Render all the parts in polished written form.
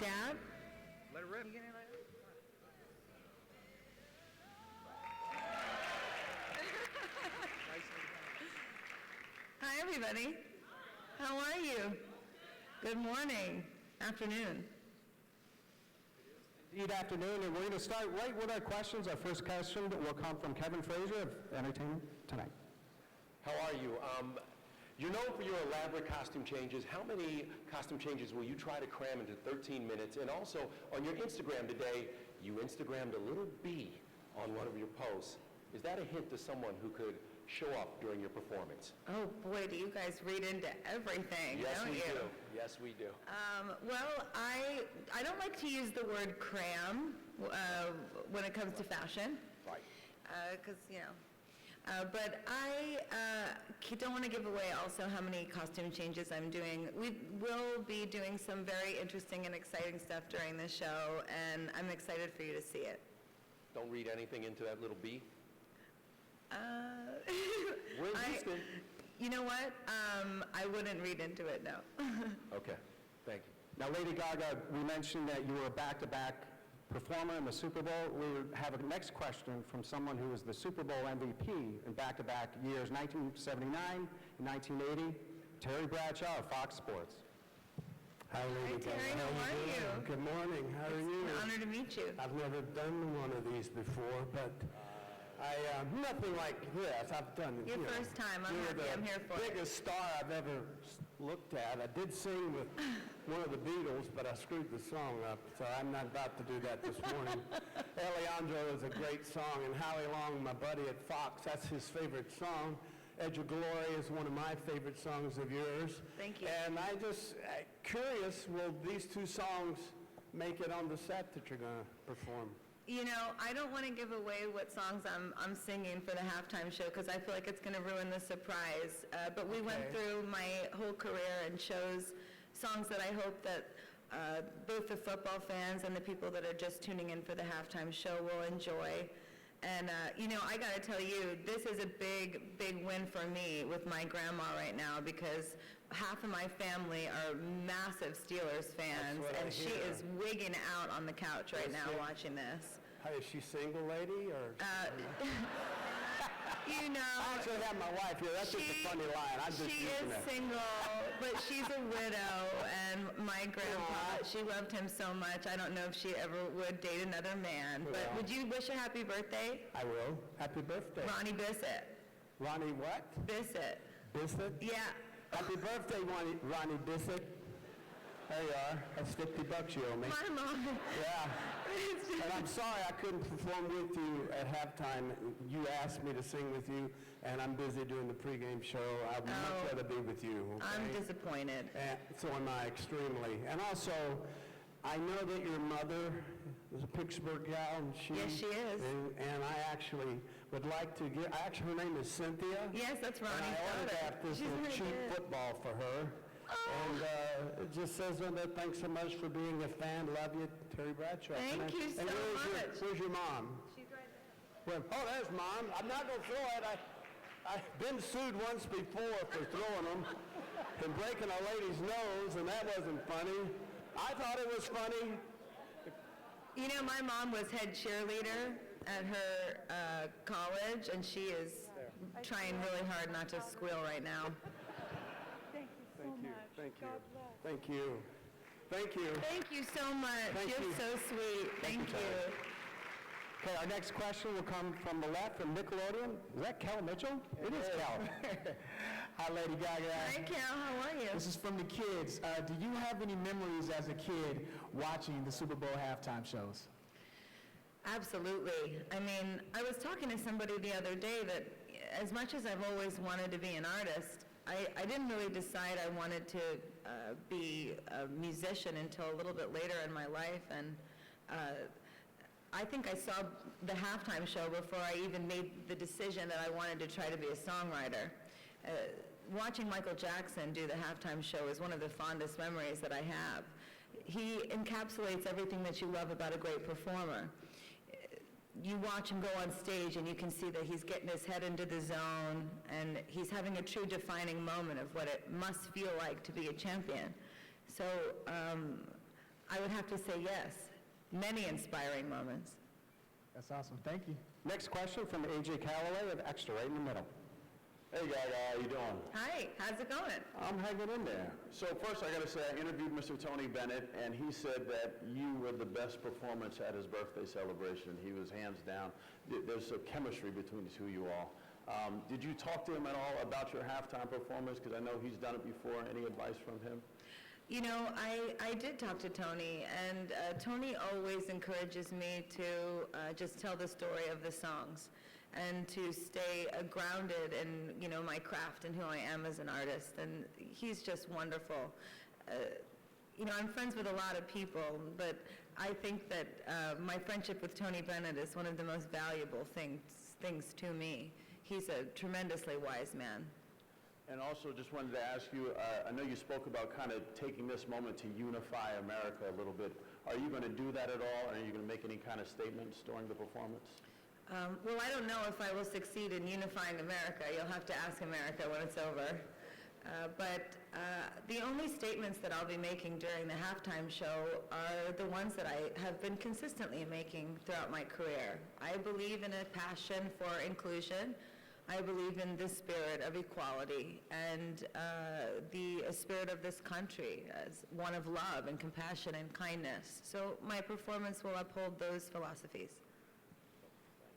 dab? Let it rip. Hi, everybody. How are you? Good morning, afternoon. Good afternoon, and we're going to start right with our questions. Our first question will come from Kevin Frazier of Entertainment Tonight. How are you? You're known for your elaborate costume changes. How many costume changes will you try to cram into 13 minutes? And also, on your Instagram today, you Instagrammed a little bee on one of your posts. Is that a hint to someone who could show up during your performance? Oh boy, do you guys read into everything, Yes, don't we you? do. Yes, we do. Well, I don't like to use the word cram when it comes to fashion. Right. Because, but I don't want to give away also how many costume changes I'm doing. We will be doing some very interesting and exciting stuff during the show, and I'm excited for you to see it. Don't read anything into that little bee. We're in I- Houston. You know what? I wouldn't read into it, no. Okay, thank you. Now, Lady Gaga, we mentioned that you were a back-to-back performer in the Super Bowl. We have a next question from someone who was the Super Bowl MVP in back-to-back years, 1979 and 1980, Terry Bradshaw of Fox Sports. Hi, Lady Gaga. Terry, how are you? Good morning. How are you? An honor to meet you. I've never done one of these before, but nothing like this. I've done. Your first time. I'm happy. I'm here for it. You're the biggest star I've ever looked at. I did sing with one of the Beatles, but I screwed the song up, so I'm not about to do that this morning. Alejandro is a great song, and Howie Long, my buddy at Fox, that's his favorite song. Edge of Glory is one of my favorite songs of yours. Thank you. And I just, curious, will these two songs make it on the set that you're going to perform? You know, I don't want to give away what songs I'm singing for the halftime show because I feel like it's going to ruin the surprise. But we went Okay. through my whole career and chose songs that I hope that both the football fans and the people that are just tuning in for the halftime show will enjoy. And, I got to tell you, this is a big, big win for me with my grandma right now because half of my family are massive Steelers fans, what I and she hear. is wigging out on the couch right Yes, now yeah. watching this. Hey, is she single, lady, or? You know, I actually have my wife here. That's just a funny line. I'm just she using is it. single, but she's a widow, and my grandpa, Aw. she loved him so much. I don't know if she ever would date another man. But Yeah. would you wish a happy birthday? I will. Happy birthday. Ronnie Bissett. Ronnie what? Bissett. Bissett? Yeah. Happy birthday, Ronnie Bissett. There you are. That's $50 you owe me. My mom. Yeah. And I'm sorry I couldn't perform with you at halftime. You asked me to sing with you, and I'm busy doing the pregame show. I'd much rather be with you. Okay? I'm disappointed. And so am I, extremely. And also, I know that your mother is a Pittsburgh gal, and Yes, she is. And I actually would like to get. Actually, her name is Cynthia. Yes, that's And Ronnie's I ordered daughter. that this She's little really cheap good. football for her. And it just says on there, thanks so much for being a fan. Love you, Terry Bradshaw. Thank And you so much. Where's your mom? She's right there. Oh, there's Mom. I'm not going to throw it. I've been sued once before for throwing them and breaking a lady's nose, and that wasn't funny. I thought it was funny. You know, my mom was head cheerleader at her college, and she is trying really hard not to squeal right now. Thank you. Thank you. Thank you. Thank you so much. Thank You're you. so sweet. Thank you, you. Tyler. Okay, our next question will come from the left from Nickelodeon. Is that Cal Mitchell? It is Cal. Hi, Lady Gaga. Hi, Cal. How are you? This is from the kids. Do you have any memories as a kid watching the Super Bowl halftime shows? Absolutely. I mean, I was talking to somebody the other day that as much as I've always wanted to be an artist, I didn't really decide I wanted to be a musician until a little bit later in my life. And I think I saw the halftime show before I even made the decision that I wanted to try to be a songwriter. Watching Michael Jackson do the halftime show is one of the fondest memories that I have. He encapsulates everything that you love about a great performer. You watch him go on stage and you can see that he's getting his head into the zone and he's having a true defining moment of what it must feel like to be a champion. So I would have to say yes. Many inspiring moments. That's awesome. Thank you. Next question from A.J. Calloway of Extra, right in the middle. Hey, Gaga, how you doing? Hi, how's it going? I'm hanging in there. So first, I got to say, I interviewed Mr. Tony Bennett, and he said that you were the best performance at his birthday celebration. He was hands down. There's a chemistry between the two of you all. Did you talk to him at all about your halftime performance? Because I know he's done it before. Any advice from him? You know, I did talk to Tony, and Tony always encourages me to just tell the story of the songs and to stay grounded in, you know, my craft and who I am as an artist, and he's just wonderful. You know, I'm friends with a lot of people, but I think that my friendship with Tony Bennett is one of the most valuable things to me. He's a tremendously wise man. And also, just wanted to ask you, I know you spoke about kind of taking this moment to unify America a little bit. Are you going to do that at all? Are you going to make any kind of statements during the performance? Well, I don't know if I will succeed in unifying America. You'll have to ask America when it's over. But the only statements that I'll be making during the halftime show are the ones that I have been consistently making throughout my career. I believe in a passion for inclusion. I believe in the spirit of equality and the spirit of this country as one of love and compassion and kindness. So my performance will uphold those philosophies.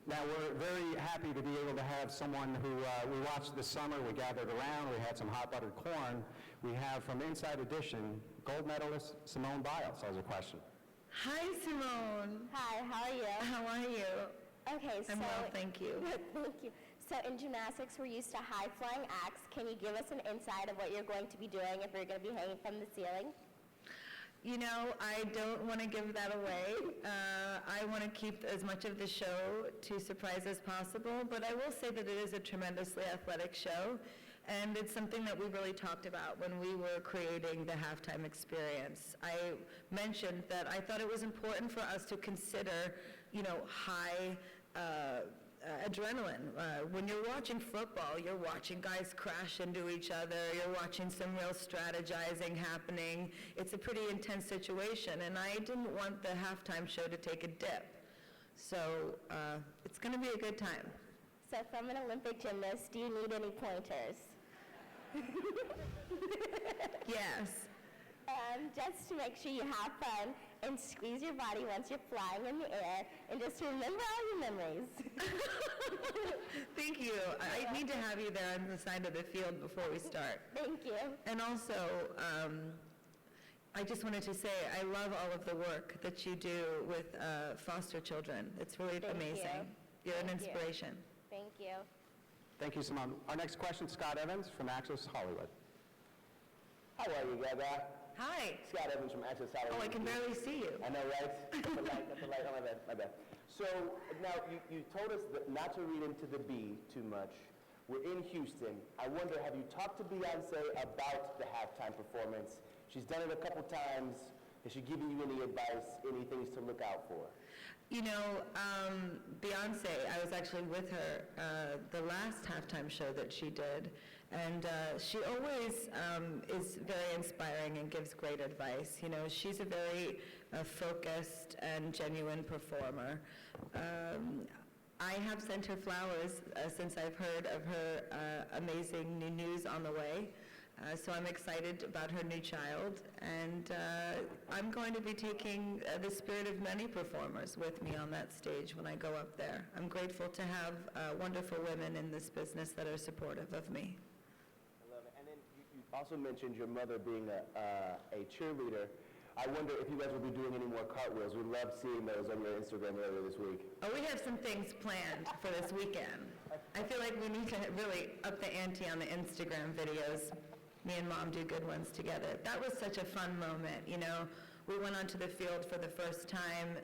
Now, we're very happy to be able to have someone who we watched this summer. We gathered around. We had some hot buttered corn. We have from Inside Edition, gold medalist Simone Biles has a question. Hi, Simone. Hi, how are you? How are you? Okay, so... I'm well, thank you. Thank you. So in gymnastics, we're used to high-flying acts. Can you give us an insight of what you're going to be doing if you're going to be hanging from the ceiling? You know, I don't want to give that away. I want to keep as much of the show to surprise as possible, but I will say that it is a tremendously athletic show, and it's something that we really talked about when we were creating the halftime experience. I mentioned that I thought it was important for us to consider, you know, high adrenaline. When you're watching football, you're watching guys crash into each other, you're watching some real strategizing happening. It's a pretty intense situation, and I didn't want the halftime show to take a dip. So it's going to be a good time. So from an Olympic gymnast, do you need any pointers? Yes. Just to make sure you have fun and squeeze your body once you're flying in the air, and just remember all your memories. Thank you. I need to have you there on the side of the field before we start. Thank you. And also, I just wanted to say I love all of the work that you do with foster children. It's really Thank amazing. you. You're an Thank you. inspiration. Thank you. Thank you, Simone. Our next question, Scott Evans from Access Hollywood. How are you, Gaga? Hi. Scott Evans from Access Hollywood. Oh, I can barely see you. I know, right? That's the light, that's the light. Oh, my bad. So, now, you told us that not to read into the B too much. We're in Houston. I wonder, have you talked to Beyonce about the halftime performance? She's done it a couple times. Has she given you any advice, any things to look out for? You know, Beyonce, I was actually with her the last halftime show that she did, and she always is very inspiring and gives great advice. You know, she's a very focused and genuine performer. I have sent her flowers since I've heard of her amazing new news on the way. So I'm excited about her new child, and I'm going to be taking the spirit of many performers with me on that stage when I go up there. I'm grateful to have wonderful women in this business that are supportive of me. I love it. And then you also mentioned your mother being a cheerleader. I wonder if you guys will be doing any more cartwheels. We love seeing those on your Instagram earlier this week. Oh, we have some things planned for this weekend. I feel like we need to really up the ante on the Instagram videos. Me and Mom do good ones together. That was such a fun moment, you know. We went onto the field for the first time.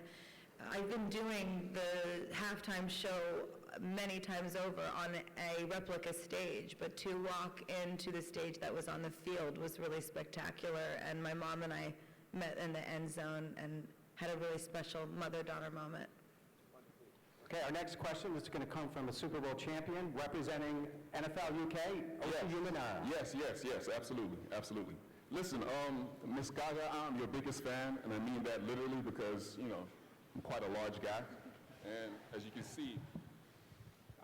I've been doing the halftime show many times over on a replica stage, but to walk into the stage that was on the field was really spectacular, and my mom and I met in the end zone and had a really special mother-daughter moment. Okay, our next question is going to come from a Super Bowl champion representing NFL UK, Osi Umenara. Yes, absolutely. Listen, Miss Gaga, I'm your biggest fan, and I mean that literally because, you know, I'm quite a large guy. And as you can see,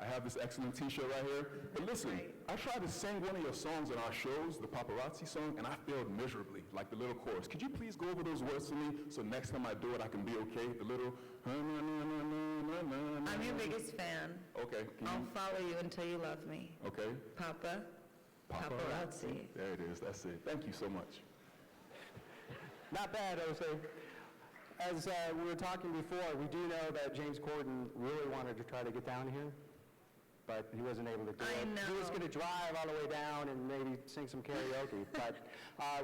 I have this excellent t-shirt right here. But listen, I tried to sing one of your songs in our shows, the paparazzi song, and I failed miserably, like the little chorus. Could you please go over those words to me so next time I do it, I can be okay? The little... I'm your biggest fan. Okay. I'll follow you until you love me. Okay. Papa, paparazzi. There it is. That's it. Thank you so much. Not bad, Jose. As we were talking before, we do know that James Corden really wanted to try to get down here, but he wasn't able to do I it. know. He was going to drive all the way down and maybe sing some karaoke, but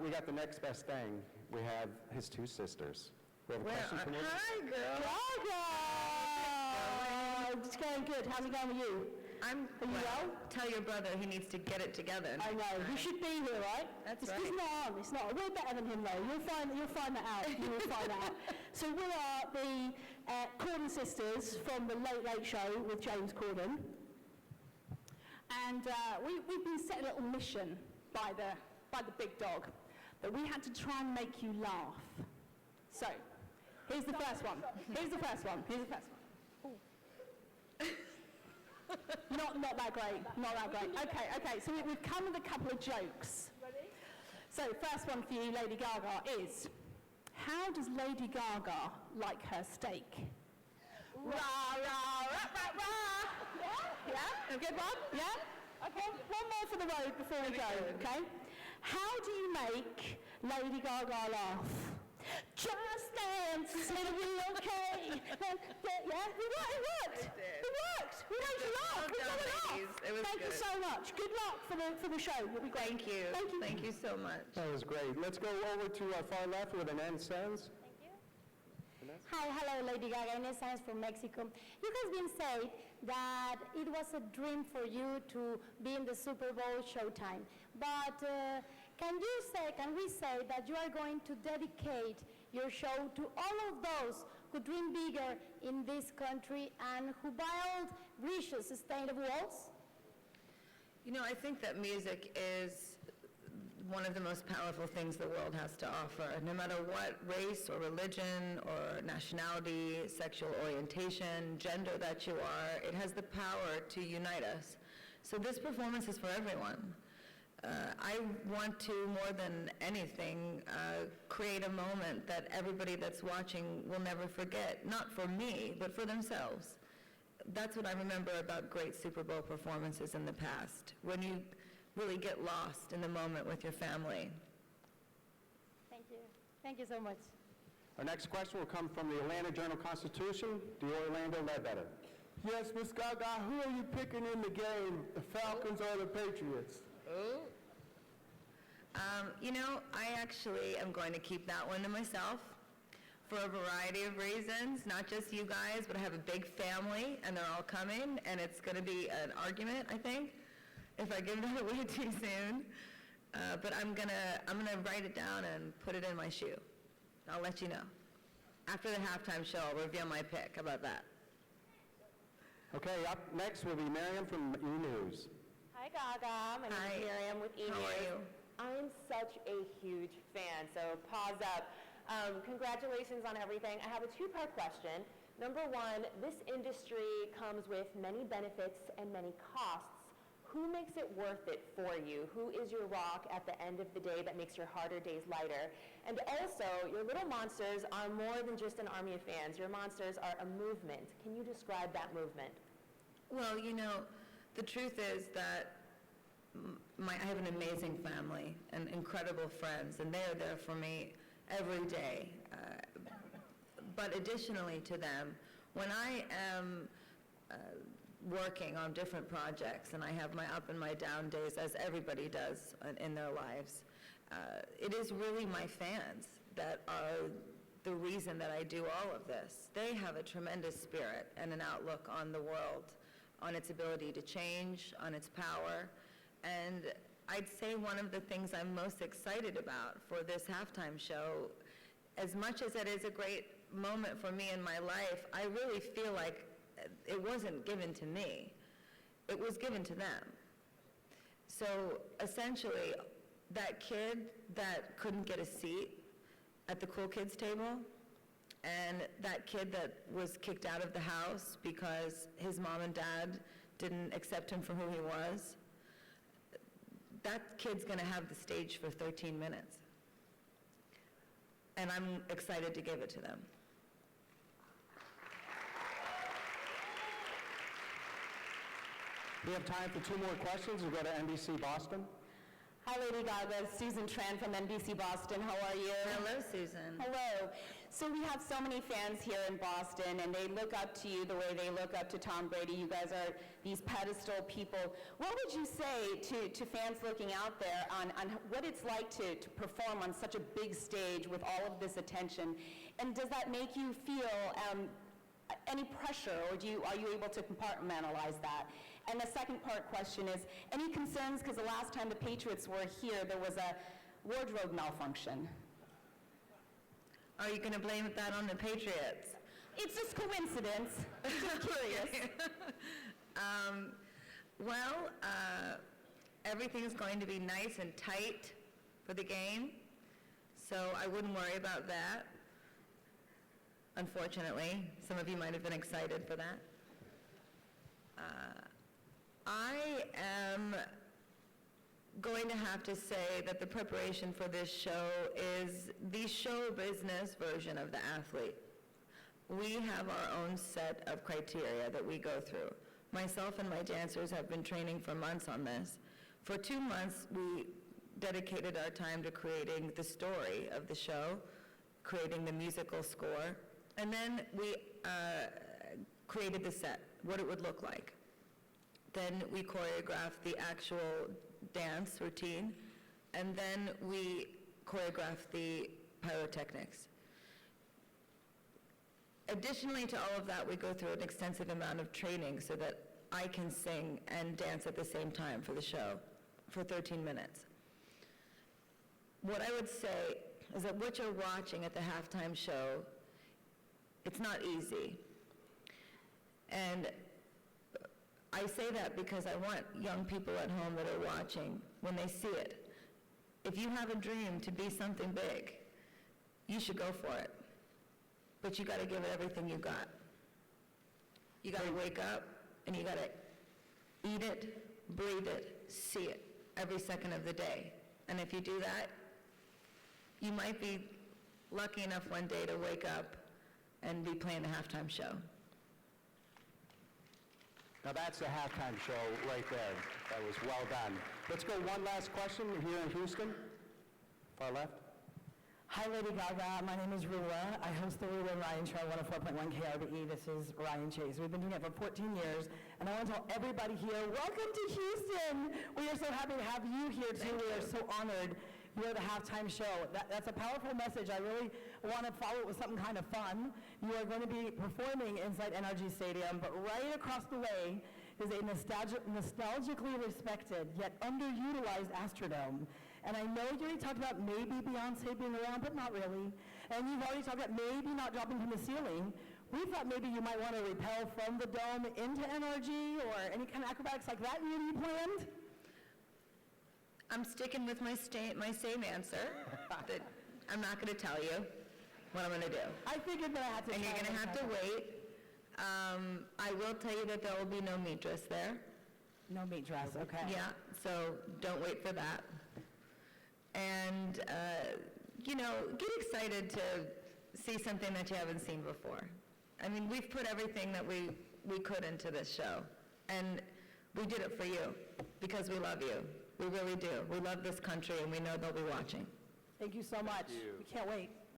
we got the next best thing. We have his two sisters. We have a question from you. Hi, girl. Gaga! It's going good. How's it going with you? Are you well? Tell your brother he needs to get it together. I know. You should be here, right? That's it's right. It's not. It's not. We're better than him, though. You'll find that out. You will find that out. So we are the Corden sisters from the Late Late Show with James Corden. And we've been set a little mission by the big dog that we had to try and make you laugh. So, here's the first one. Here's the first one. Not that great. Not that great. Okay. So we've come with a couple of jokes. Ready? So first one for you, Lady Gaga, is how does Lady Gaga like her steak? Rah, rah, rah, rah, rah. Yeah? Good one? Yeah? Okay. One more for the road before we go, okay? How do you make Lady Gaga laugh? Just dance, it'll be okay. Yeah, it worked. It worked. We made you laugh. We got it off. It was Thank you good. so much. Good luck for the show. You'll be great. Thank you. Thank you. Thank you so much. That was great. Let's go over to our far left with an N Sands. Hi, hello, Lady Gaga. Ines Saenz from Mexico. You have been said that it was a dream for you to be in the Super Bowl Showtime. But can we say that you are going to dedicate your show to all of those who dream bigger in this country and who build bridges instead of walls? You know, I think that music is one of the most powerful things the world has to offer. No matter what race or religion or nationality, sexual orientation, gender that you are, it has the power to unite us. So this performance is for everyone. I want to, more than anything, create a moment that everybody that's watching will never forget, not for me, but for themselves. That's what I remember about great Super Bowl performances in the past, when you really get lost in the moment with your family. Thank you. Thank you so much. Our next question will come from the Atlanta Journal-Constitution, the Orlando Ledbetter. Yes, Miss Gaga, who are you picking in the game, the Falcons or the Patriots? You know, I actually am going to keep that one to myself for a variety of reasons, not just you guys, but I have a big family and they're all coming and it's going to be an argument, I think, if I give that away too soon. But I'm gonna write it down and put it in my shoe. I'll let you know. After the halftime show, I'll reveal my pick. How about that? Okay, up next will be Miriam from E! News. Hi, Gaga. My name is Miriam with E! News. How are you? I'm such a huge fan, so pause up. Congratulations on everything. I have a two-part question. Number one, this industry comes with many benefits and many costs. Who makes it worth it for you? Who is your rock at the end of the day that makes your harder days lighter? And also, your little monsters are more than just an army of fans. Your monsters are a movement. Can you describe that movement? Well, you know, the truth is that I have an amazing family and incredible friends, and they're there for me every day. But additionally to them, when I am working on different projects, and I have my up and my down days, as everybody does in their lives, it is really my fans that are the reason that I do all of this. They have a tremendous spirit and an outlook on the world, on its ability to change, on its power. And I'd say one of the things I'm most excited about for this halftime show, as much as it is a great moment for me in my life, I really feel like it wasn't given to me. It was given to them. So essentially, that kid that couldn't get a seat at the cool kids table, and that kid that was kicked out of the house because his mom and dad didn't accept him for who he was, that kid's going to have the stage for 13 minutes. And I'm excited to give it to them. We have time for 2 more questions. We'll go to NBC Boston. Hi, Lady Gaga. Susan Tran from NBC Boston. How are you? Hello, Susan. Hello. So we have so many fans here in Boston, and they look up to you the way they look up to Tom Brady. You guys are these pedestal people. What would you say to fans looking out there on what it's like to perform on such a big stage with all of this attention? And does that make you feel any pressure, or are you able to compartmentalize that? And the second part question is, any concerns, because the last time the Patriots were here, there was a wardrobe malfunction. Are you going to blame that on the Patriots? It's just coincidence. Just curious. Everything's going to be nice and tight for the game, so I wouldn't worry about that. Unfortunately, some of you might have been excited for that. I am going to have to say that the preparation for this show is the show business version of the athlete. We have our own set of criteria that we go through. Myself and my dancers have been training for months on this. For 2 months, we dedicated our time to creating the story of the show, creating the musical score, and then we created the set, what it would look like. Then we choreographed the actual dance routine, and then we choreographed the pyrotechnics. Additionally to all of that, we go through an extensive amount of training so that I can sing and dance at the same time for the show for 13 minutes. What I would say is that what you're watching at the halftime show, it's not easy. And I say that because I want young people at home that are watching, when they see it, if you have a dream to be something big, you should go for it. But you got to give it everything you got. You got to wake up and you got to eat it, breathe it, see it every second of the day. And if you do that, you might be lucky enough one day to wake up and be playing the halftime show. Now that's the halftime show right there. That was well done. Let's go one last question here in Houston. Far left. Hi, Lady Gaga. My name is Rula. I host the Rula and Ryan Show on 104.1 KRBE. This is Ryan Chase. We've been doing it for 14 years, and I want to tell everybody here, welcome to Houston. We are so happy to have you here, too. We are so honored. You are the halftime show. That's a powerful message. I really want to follow it with something kind of fun. You are going to be performing inside NRG Stadium, but right across the way is a nostalgically respected yet underutilized Astrodome. And I know you already talked about maybe Beyonce being around, but not really. And you've already talked about maybe not dropping from the ceiling. We thought maybe you might want to rappel from the dome into NRG or any kind of acrobatics like that you planned? I'm sticking with my same answer, that I'm not going to tell you what I'm going to do. I figured that I had to. And you're going to have to wait. I will tell you that there will be no meat dress there. No meat dress, okay. Yeah, so don't wait for that. And, get excited to see something that you haven't seen before. I mean, we've put everything that we could into this show, and we did it for you because we love you. We really do. We love this country, and we know they'll be watching. Thank you so much. We can't wait.